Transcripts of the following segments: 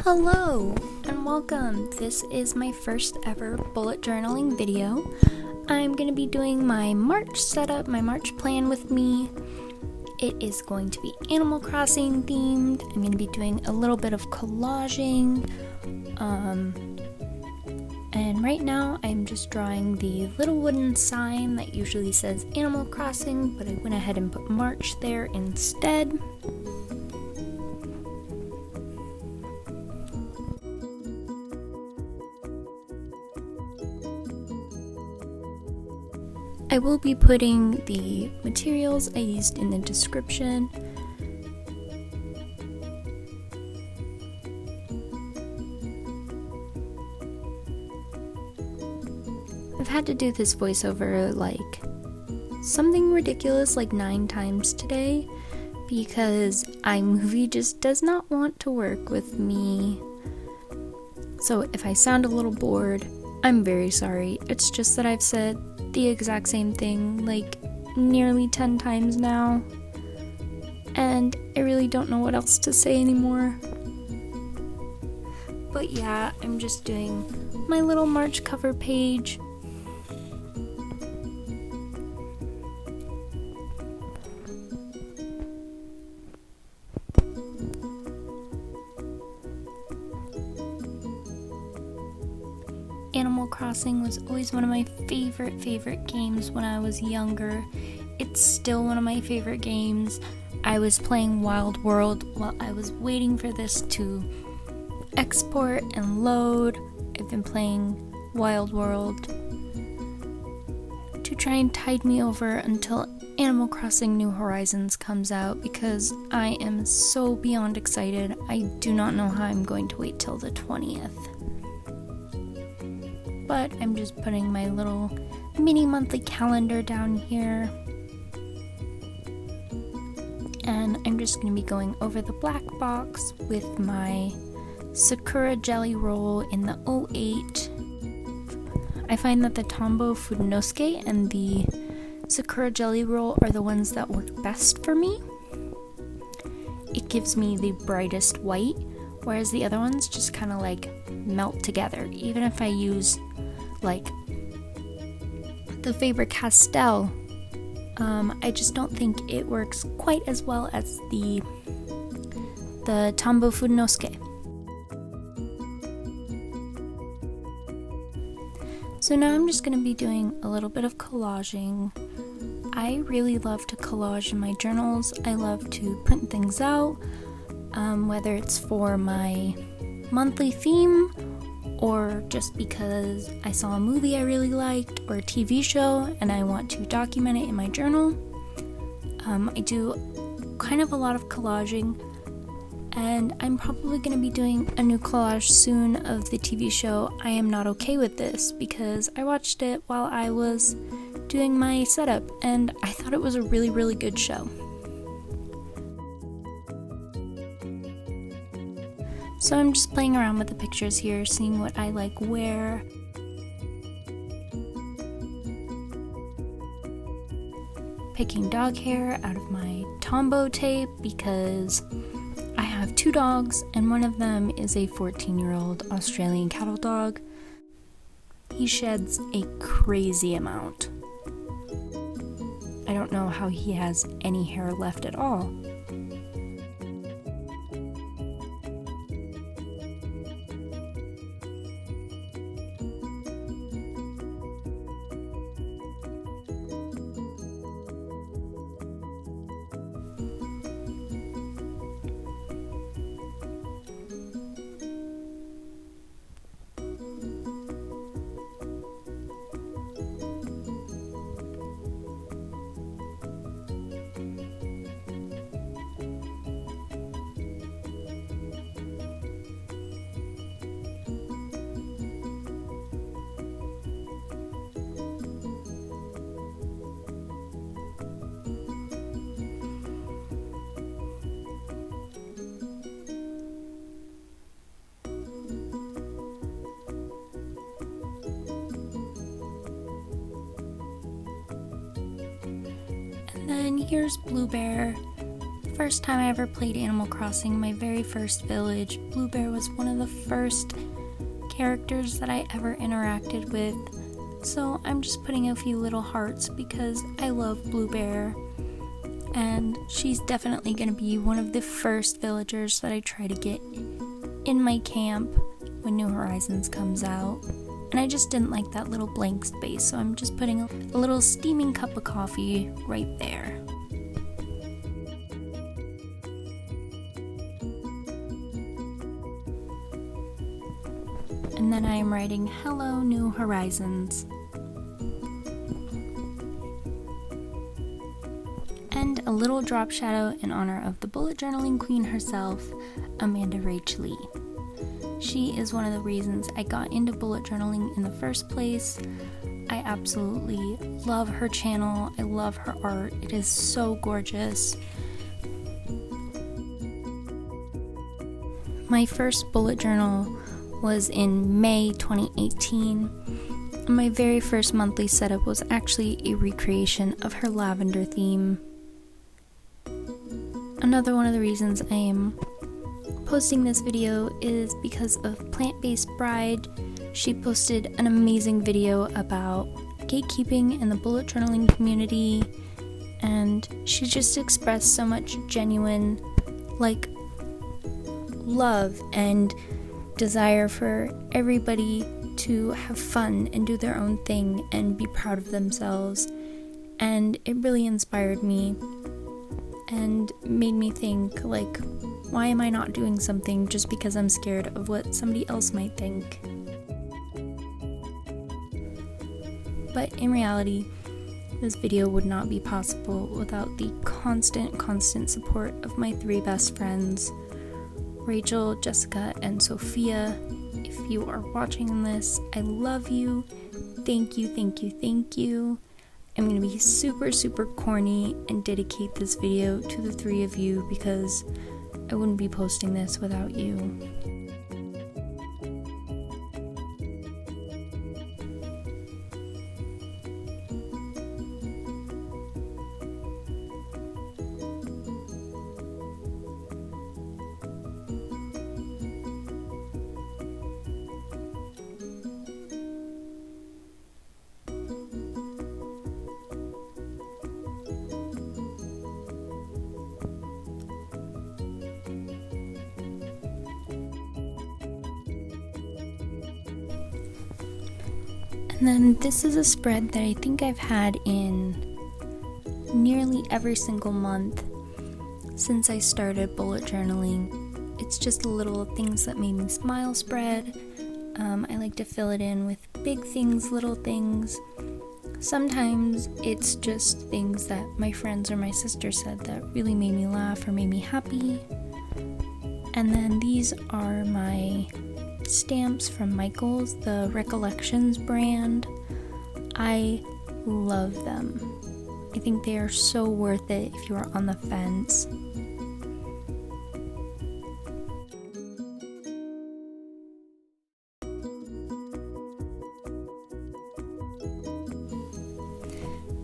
Hello and welcome. This is my first ever bullet journaling video. I'm going to be doing my March setup, my March plan with me. It is going to be Animal Crossing themed. I'm going to be doing a little bit of collaging. And right now I'm just drawing the little wooden sign that usually says Animal Crossing, but I went ahead and put March there instead. I will be putting the materials I used in the description. I've had to do this voiceover like something ridiculous like 9 times today because iMovie just does not want to work with me. So if I sound a little bored, I'm very sorry. It's just that I've said the exact same thing like nearly 10 times now, and I really don't know what else to say anymore. But yeah, I'm just doing my little March cover page. Animal Crossing was always one of my favorite games when I was younger. It's still one of my favorite games. I was playing Wild World while I was waiting for this to export and load. I've been playing Wild World to try and tide me over until Animal Crossing New Horizons comes out because I am so beyond excited. I do not know how I'm going to wait till the 20th. But I'm just putting my little mini monthly calendar down here. And I'm just going to be going over the black box with my Sakura Gellyroll in the 08. I find that the Tombow Fudenosuke and the Sakura Gellyroll are the ones that work best for me. It gives me the brightest white, whereas the other ones just kind of like melt together. Even if I use like the Faber Castell, I just don't think it works quite as well as the Tombow Fudenosuke. So now I'm just going to be doing a little bit of collaging. I really love to collage in my journals. I love to print things out, whether it's for my monthly theme or just because I saw a movie I really liked or a TV show and I want to document it in my journal. I do kind of a lot of collaging, and I'm probably going to be doing a new collage soon of the TV show I Am Not Okay With This because I watched it while I was doing my setup and I thought it was a really good show. So I'm just playing around with the pictures here, seeing what I like where. Picking dog hair out of my Tombow tape because I have 2 dogs and one of them is a 14-year-old Australian cattle dog. He sheds a crazy amount. I don't know how he has any hair left at all. And then here's Blue Bear first time I ever played Animal Crossing, my very first village, Blue Bear was one of the first characters that I ever interacted with. So I'm just putting a few little hearts because I love Blue Bear. And she's definitely going to be one of the first villagers that I try to get in my camp when New Horizons comes out. And I just didn't like that little blank space, so I'm just putting a little steaming cup of coffee right there. And then I am writing Hello New Horizons. And a little drop shadow in honor of the bullet journaling queen herself, Amanda Rach Lee. She is one of the reasons I got into bullet journaling in the first place. I absolutely love her channel. I love her art. It is so gorgeous. My first bullet journal was in May 2018. My very first monthly setup was actually a recreation of her lavender theme. Another one of the reasons I am posting this video is because of Plant-Based Bride. She posted an amazing video about gatekeeping in the bullet journaling community, and she just expressed so much genuine love and desire for everybody to have fun and do their own thing and be proud of themselves, and it really inspired me and made me think, why am I not doing something just because I'm scared of what somebody else might think? But in reality, this video would not be possible without the constant support of my 3 best friends, Rachel, Jessica, and Sophia. If you are watching this, I love you. Thank you, thank you, thank you. I'm going to be super corny and dedicate this video to the 3 of you because I wouldn't be posting this without you. And then this is a spread that I think I've had in nearly every single month since I started bullet journaling. It's just a little things that made me smile spread. I like to fill it in with big things, little things. Sometimes it's just things that my friends or my sister said that really made me laugh or made me happy. And then these are my stamps from Michaels, the Recollections brand. I love them. I think they are so worth it if you are on the fence.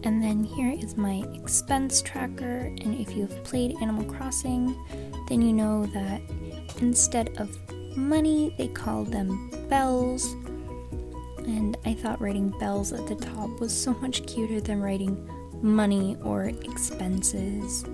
And then here is my expense tracker, and if you've played Animal Crossing, then you know that instead of money, they call them bells, and I thought writing bells at the top was so much cuter than writing money or expenses.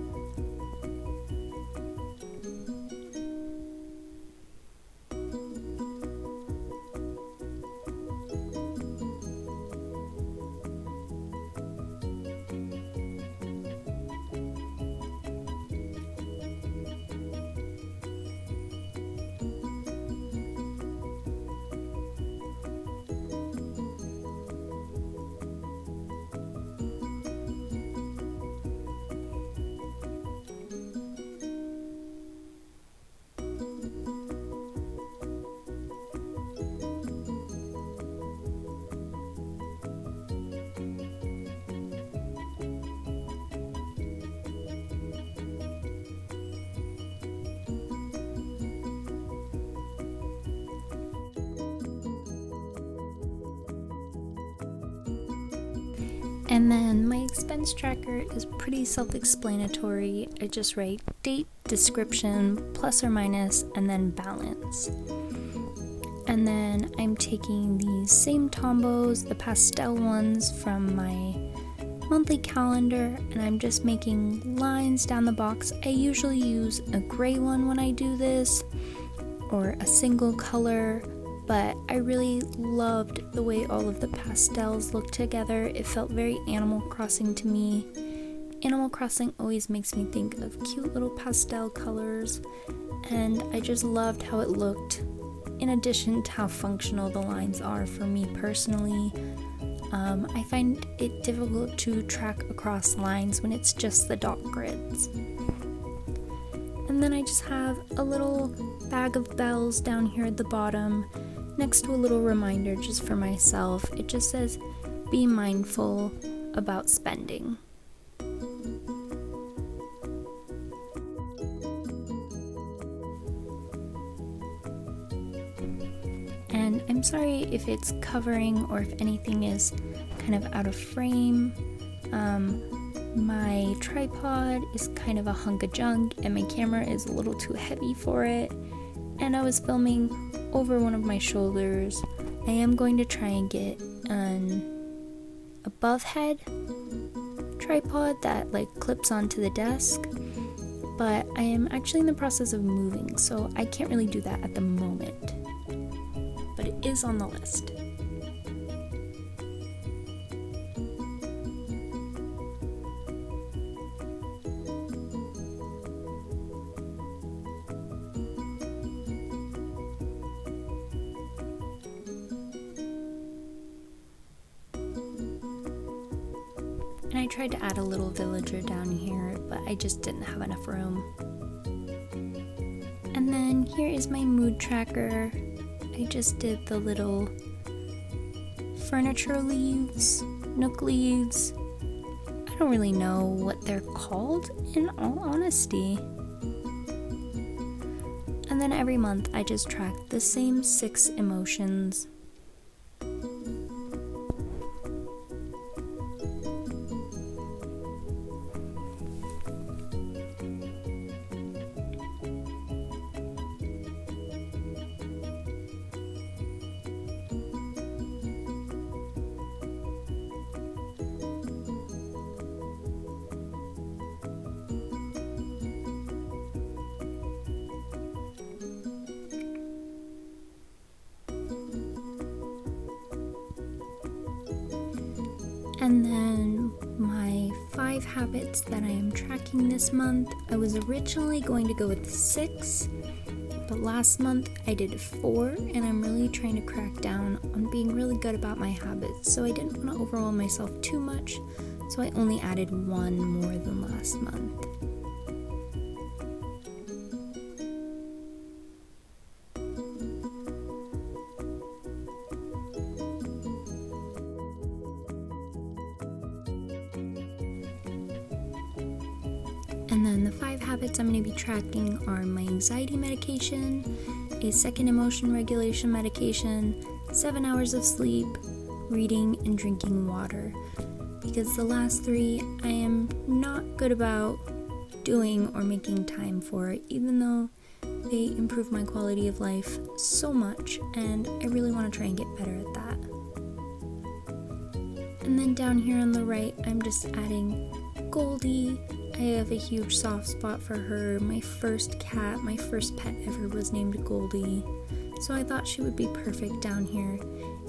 And then my expense tracker is pretty self-explanatory. I just write date, description, plus or minus, and then balance. And then I'm taking these same Tombows, the pastel ones from my monthly calendar, and I'm just making lines down the box. I usually use a gray one when I do this, or a single color, but I really loved the way all of the pastels looked together. It felt very Animal Crossing to me. Animal Crossing always makes me think of cute little pastel colors, and I just loved how it looked, in addition to how functional the lines are for me personally. I find it difficult to track across lines when it's just the dot grids. And then I just have a little bag of bells down here at the bottom, next to a little reminder just for myself. It just says, be mindful about spending. And I'm sorry if it's covering or if anything is kind of out of frame. My tripod is kind of a hunk of junk and my camera is a little too heavy for it. And I was filming over one of my shoulders. I am going to try and get an above head tripod that like clips onto the desk, but I am actually in the process of moving, so I can't really do that at the moment. But it is on the list. And I tried to add a little villager down here, but I just didn't have enough room. And then here is my mood tracker. I just did the little furniture leaves, nook leaves. I don't really know what they're called, in all honesty. And then every month I just track the same 6 emotions. And then my 5 habits that I am tracking this month. I was originally going to go with 6, but last month I did 4, and I'm really trying to crack down on being really good about my habits, so I didn't want to overwhelm myself too much, so I only added 1 more than last month. And then the 5 habits I'm going to be tracking are my anxiety medication, a second emotion regulation medication, 7 hours of sleep, reading, and drinking water. Because the last 3 I am not good about doing or making time for, even though they improve my quality of life so much, and I really want to try and get better at that. And then down here on the right, I'm just adding Goldie. I have a huge soft spot for her. My first cat, my first pet ever was named Goldie. So I thought she would be perfect down here,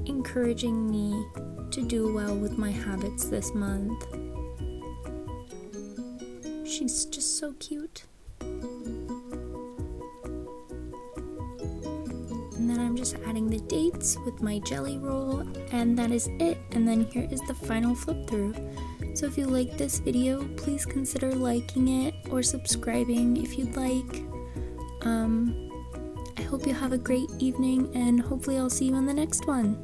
encouraging me to do well with my habits this month. She's just so cute. And then I'm just adding the dates with my Gellyroll, and that is it. And then here is the final flip through. So if you like this video, please consider liking it or subscribing if you'd like. I hope you have a great evening, and hopefully I'll see you in the next one.